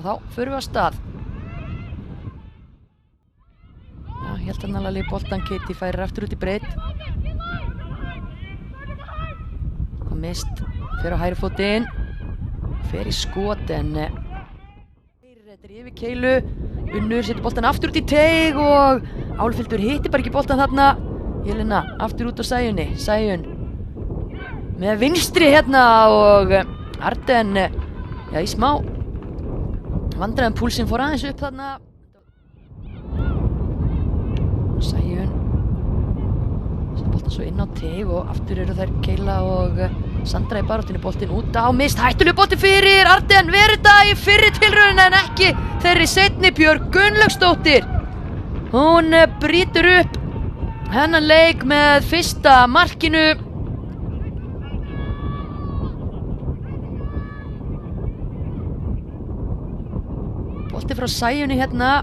og þá förum við af stað. Já, hélt hann alveg í boltan, Kitty færir aftur út í breidd. Og mist, fer á hægri fótinn, fer í skot en þetta er yfir Keilu. Unnur setur boltan aftur út í teig og Álfhildur hittir bara ekki boltan þarna. Jelena aftur út á Sæjunni, Sæjun með vinstri hérna og Arden í smá vandræðum, púlsinn fór aðeins upp þarna. Sæjun setur boltan svo inn á teig og aftur eru þær Keila og Sandra í baráttinu, boltinn út á mist, hættulegur bolti fyrir Arden, verið þetta í fyrri tilraun en ekki þeirri seinni. Björg Gunnlaugsdóttir, hún brýtur upp hennan leik með fyrsta markinu. Bolti frá Sæjunni hérna,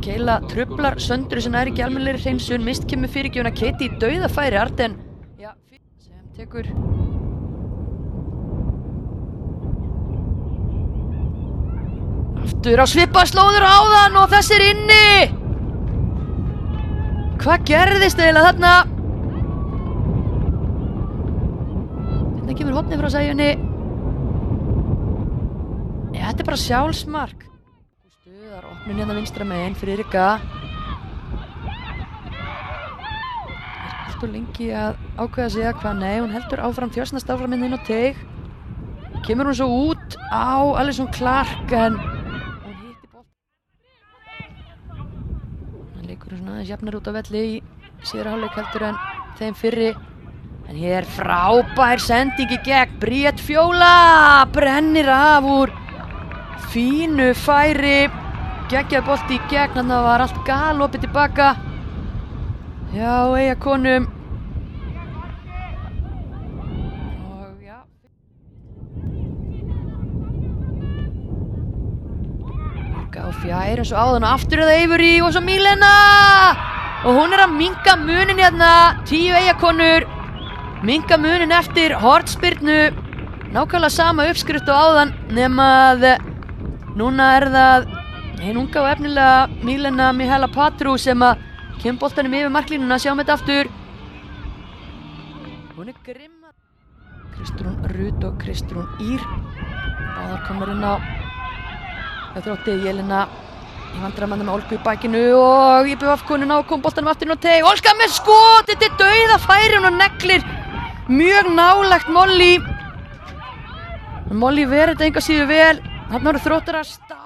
Keila truflar Söndru sem er ekki almennilegri hreinsun, mist kemur fyrirgjöfuna, Kitty í dauðafæri, Arden sem tekur aftur á svipaðar slóðir áðan og þessi er inni. Hvað gerðist eiginlega þarna? Hérna kemur hornið frá Sæjunni. Þetta er bara sjálfsmark. Stuðar opnun hérna vinstra megin fyrir Rika. Allt og lengi að ákveða sig að hvað, nei, hún heldur áfram, þjösnast áfram inn á teig. Kemur hún svo út á Alison Clark en aðeins jafnar út á velli í síðara hálfleik heldur en þeim fyrri. En hér frábær sending í gegn, Bríet Fjóla brennir af úr fínu færi, geggjaður bolti í gegn, þannig að var allt galopið tilbaka hjá Eyjakonum. Og já, á fjær eins og áðan og aftur er það Eivuri og svo Milena og hún er að minnka munin hérna, 10 Eyjakonur minnka munin eftir hornspyrnu, nákvæmlega sama uppskrift og áðan nema að núna er það hin unga og efnilega Milena Mihaela Patrú sem að kemur boltanum yfir marklínuna, sjáum þetta aftur, hún er grimma. Kristrún Rut og Kristrún Ír báðar komur inn á Þrótti. Jelena í vandræðum með Olgu í bakinu og IBVF-konuna og kom boltanum aftur inn á teig. Olga með skot, þetta er dauðafæri, hún neglir mjög nálægt Molly. Molly verið þetta enga síður vel. Þarna voru Þróttarar stá